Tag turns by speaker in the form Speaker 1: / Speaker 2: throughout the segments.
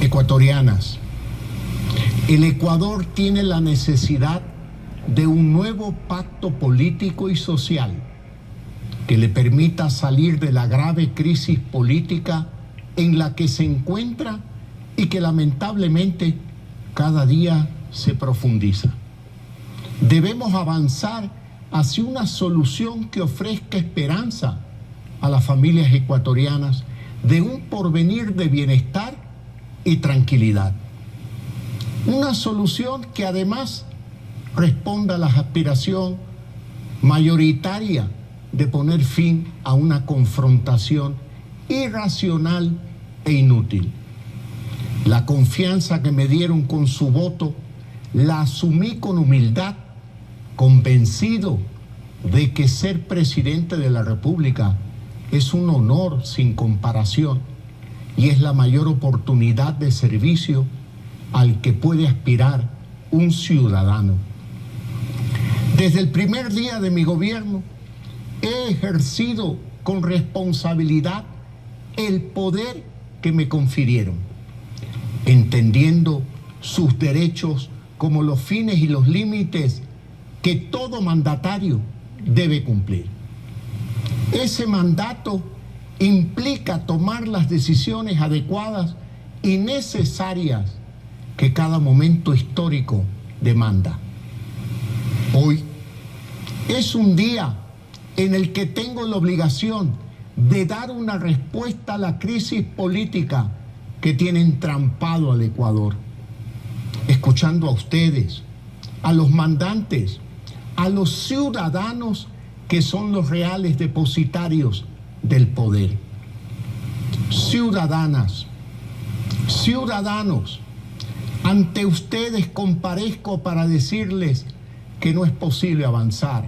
Speaker 1: Ecuatorianas, el Ecuador tiene la necesidad de un nuevo pacto político y social que le permita salir de la grave crisis política en la que se encuentra y que lamentablemente cada día se profundiza. Debemos avanzar hacia una solución que ofrezca esperanza a las familias ecuatorianas de un porvenir de bienestar y tranquilidad. Una solución que además responda a la aspiración mayoritaria de poner fin a una confrontación irracional e inútil. La confianza que me dieron con su voto la asumí con humildad, convencido de que ser presidente de la República es un honor sin comparación y es la mayor oportunidad de servicio al que puede aspirar un ciudadano. Desde el primer día de mi gobierno he ejercido con responsabilidad el poder que me confirieron, entendiendo sus derechos como los fines y los límites que todo mandatario debe cumplir. Ese mandato implica tomar las decisiones adecuadas y necesarias que cada momento histórico demanda. Hoy es un día en el que tengo la obligación de dar una respuesta a la crisis política que tiene entrampado al Ecuador, escuchando a ustedes, a los mandantes, a los ciudadanos que son los reales depositarios del poder. Ciudadanas, ciudadanos, ante ustedes comparezco para decirles que no es posible avanzar,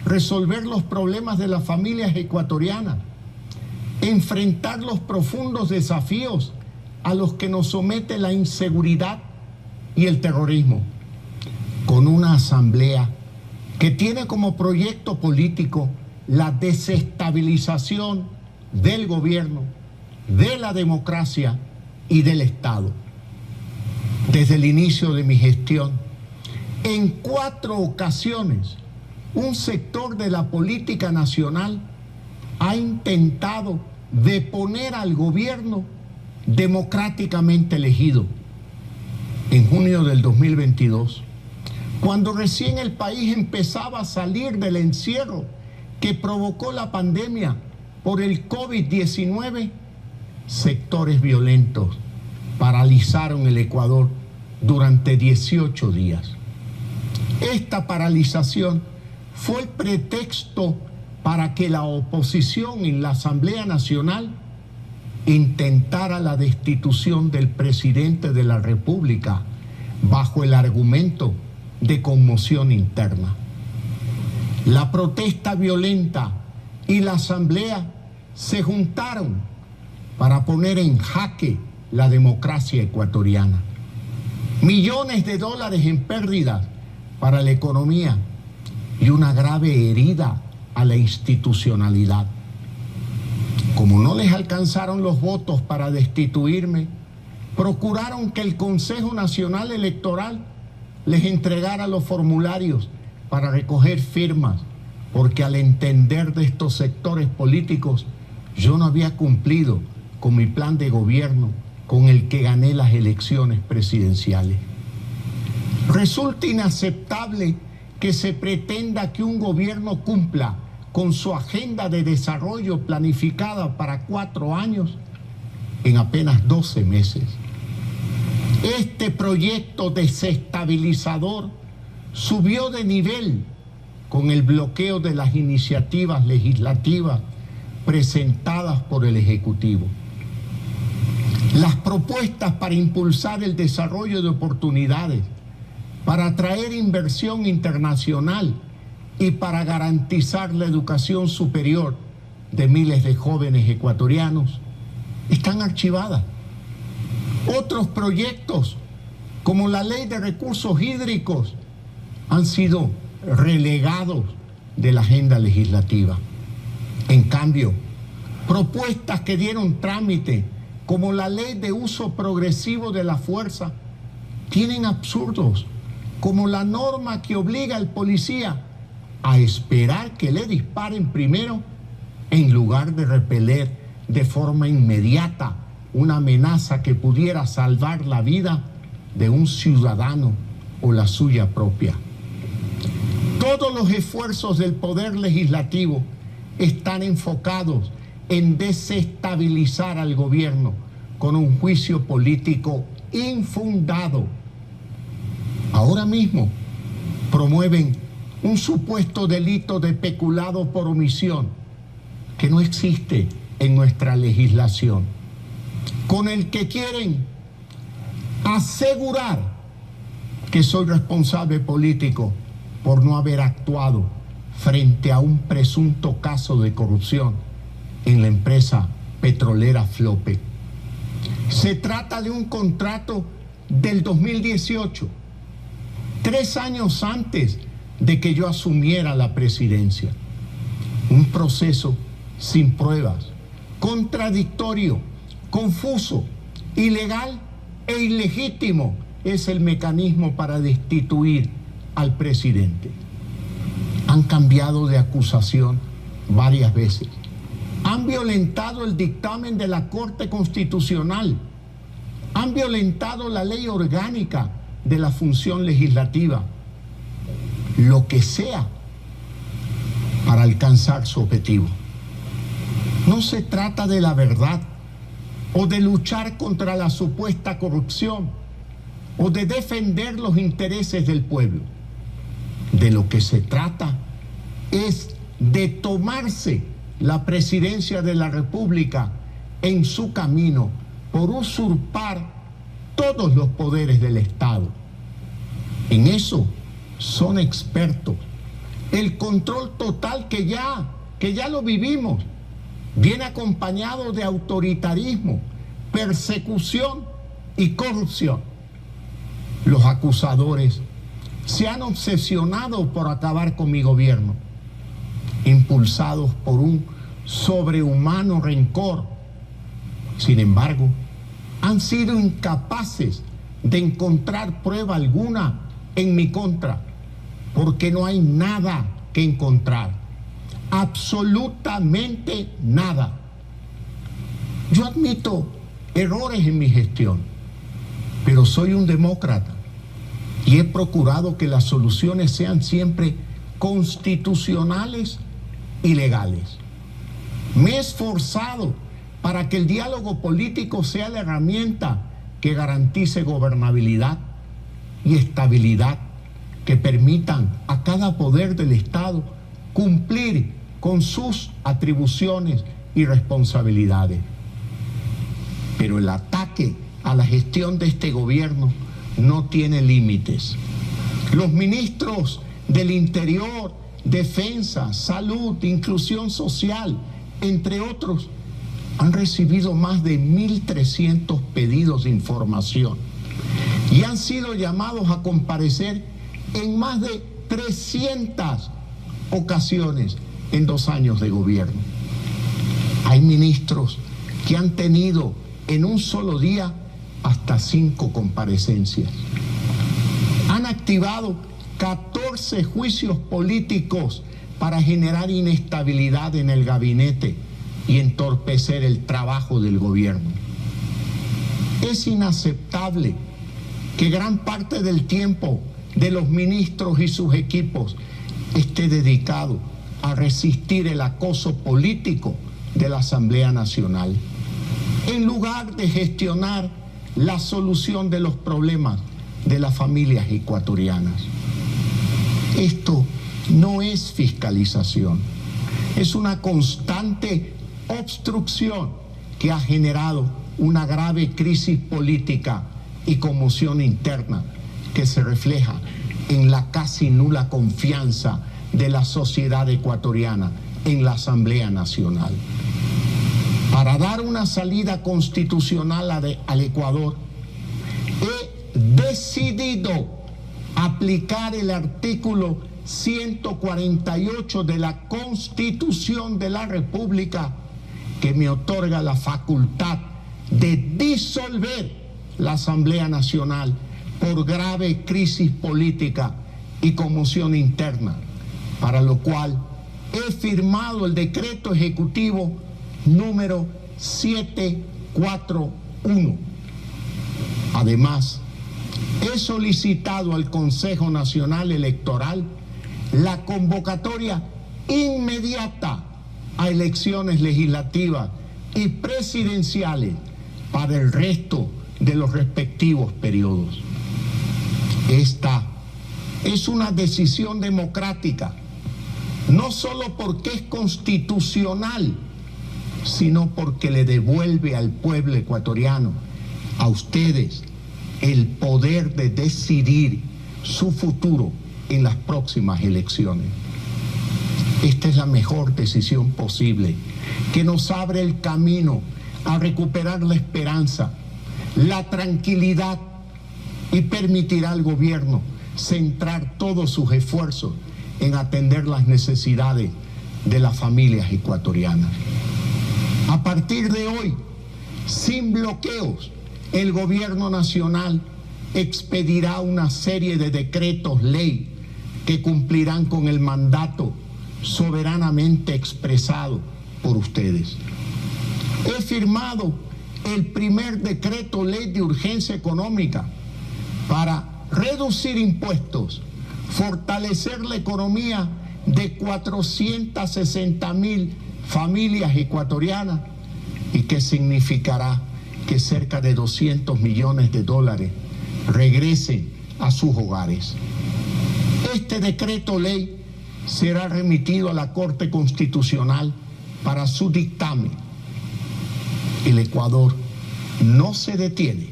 Speaker 1: resolver los problemas de las familias ecuatorianas, enfrentar los profundos desafíos a los que nos somete la inseguridad y el terrorismo, con una asamblea que tiene como proyecto político la desestabilización del gobierno, de la democracia y del Estado. Desde el inicio de mi gestión, en 4 ocasiones, un sector de la política nacional ha intentado deponer al gobierno democráticamente elegido. En junio del 2022, cuando recién el país empezaba a salir del encierro que provocó la pandemia por el COVID-19, sectores violentos paralizaron el Ecuador durante 18 días. Esta paralización fue el pretexto para que la oposición en la Asamblea Nacional intentara la destitución del presidente de la República bajo el argumento de conmoción interna. La protesta violenta y la Asamblea se juntaron para poner en jaque la democracia ecuatoriana. Millones de dólares en pérdidas para la economía y una grave herida a la institucionalidad. Como no les alcanzaron los votos para destituirme, procuraron que el Consejo Nacional Electoral les entregara los formularios para recoger firmas, porque al entender de estos sectores políticos, yo no había cumplido con mi plan de gobierno con el que gané las elecciones presidenciales. Resulta inaceptable que se pretenda que un gobierno cumpla con su agenda de desarrollo planificada para 4 años en apenas 12 meses. Este proyecto desestabilizador subió de nivel con el bloqueo de las iniciativas legislativas presentadas por el Ejecutivo. Las propuestas para impulsar el desarrollo de oportunidades, para atraer inversión internacional y para garantizar la educación superior de miles de jóvenes ecuatorianos están archivadas. Otros proyectos, como la Ley de Recursos Hídricos, han sido relegados de la agenda legislativa. En cambio, propuestas que dieron trámite como la ley de uso progresivo de la fuerza, tienen absurdos, como la norma que obliga al policía a esperar que le disparen primero en lugar de repeler de forma inmediata una amenaza que pudiera salvar la vida de un ciudadano o la suya propia. Todos los esfuerzos del Poder Legislativo están enfocados en desestabilizar al gobierno con un juicio político infundado. Ahora mismo promueven un supuesto delito de peculado por omisión que no existe en nuestra legislación, con el que quieren asegurar que soy responsable político por no haber actuado frente a un presunto caso de corrupción en la empresa petrolera Flope. Se trata de un contrato del 2018, 3 años antes de que yo asumiera la presidencia. Un proceso sin pruebas, contradictorio, confuso, ilegal e ilegítimo es el mecanismo para destituir al presidente. Han cambiado de acusación varias veces. Han violentado el dictamen de la Corte Constitucional. Han violentado la ley orgánica de la función legislativa. Lo que sea para alcanzar su objetivo. No se trata de la verdad o de luchar contra la supuesta corrupción o de defender los intereses del pueblo. De lo que se trata es de tomarse la presidencia de la República en su camino por usurpar todos los poderes del Estado. En eso son expertos. El control total que ya lo vivimos, viene acompañado de autoritarismo, persecución y corrupción. Los acusadores se han obsesionado por acabar con mi gobierno, impulsados por un sobrehumano rencor. Sin embargo, han sido incapaces de encontrar prueba alguna en mi contra, porque no hay nada que encontrar, absolutamente nada. Yo admito errores en mi gestión, pero soy un demócrata y he procurado que las soluciones sean siempre constitucionales y legales. Me he esforzado para que el diálogo político sea la herramienta que garantice gobernabilidad y estabilidad, que permitan a cada poder del Estado cumplir con sus atribuciones y responsabilidades. Pero el ataque a la gestión de este gobierno no tiene límites. Los ministros del Interior, Defensa, Salud, Inclusión Social, entre otros, han recibido más de 1.300 pedidos de información y han sido llamados a comparecer en más de 300 ocasiones en 2 años de gobierno. Hay ministros que han tenido en un solo día hasta 5 comparecencias. Han activado 14 juicios políticos para generar inestabilidad en el gabinete y entorpecer el trabajo del gobierno. Es inaceptable que gran parte del tiempo de los ministros y sus equipos esté dedicado a resistir el acoso político de la Asamblea Nacional, en lugar de gestionar la solución de los problemas de las familias ecuatorianas. Esto no es fiscalización, es una constante obstrucción que ha generado una grave crisis política y conmoción interna que se refleja en la casi nula confianza de la sociedad ecuatoriana en la Asamblea Nacional. Para dar una salida constitucional al Ecuador, he decidido aplicar el artículo 148 de la Constitución de la República, que me otorga la facultad de disolver la Asamblea Nacional por grave crisis política y conmoción interna, para lo cual he firmado el decreto ejecutivo número 741. Además, he solicitado al Consejo Nacional Electoral la convocatoria inmediata a elecciones legislativas y presidenciales para el resto de los respectivos periodos. Esta es una decisión democrática, no solo porque es constitucional, sino porque le devuelve al pueblo ecuatoriano, a ustedes, el poder de decidir su futuro en las próximas elecciones. Esta es la mejor decisión posible, que nos abre el camino a recuperar la esperanza, la tranquilidad, y permitirá al gobierno centrar todos sus esfuerzos en atender las necesidades de las familias ecuatorianas. A partir de hoy, sin bloqueos, el gobierno nacional expedirá una serie de decretos ley que cumplirán con el mandato soberanamente expresado por ustedes. He firmado el primer decreto ley de urgencia económica para reducir impuestos, fortalecer la economía de 460,000 familias ecuatorianas, y que significará que cerca de 200 millones de dólares regresen a sus hogares. Este decreto ley será remitido a la Corte Constitucional para su dictamen. El Ecuador no se detiene.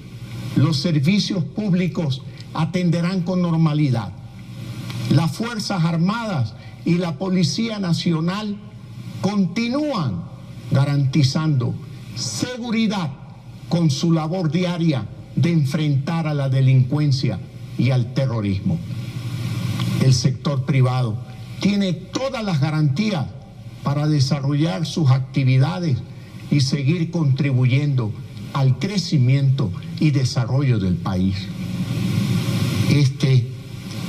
Speaker 1: Los servicios públicos atenderán con normalidad. Las Fuerzas Armadas y la Policía Nacional continúan garantizando seguridad con su labor diaria de enfrentar a la delincuencia y al terrorismo. El sector privado tiene todas las garantías para desarrollar sus actividades y seguir contribuyendo al crecimiento y desarrollo del país. Este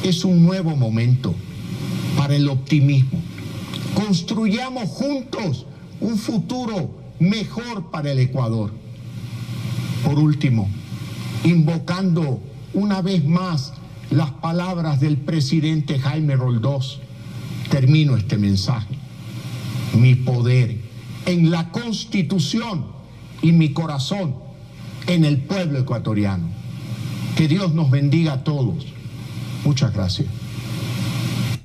Speaker 1: es un nuevo momento para el optimismo. Construyamos juntos un futuro mejor para el Ecuador. Por último, invocando una vez más las palabras del presidente Jaime Roldós, termino este mensaje. Mi poder en la Constitución y mi corazón en el pueblo ecuatoriano. Que Dios nos bendiga a todos. Muchas gracias.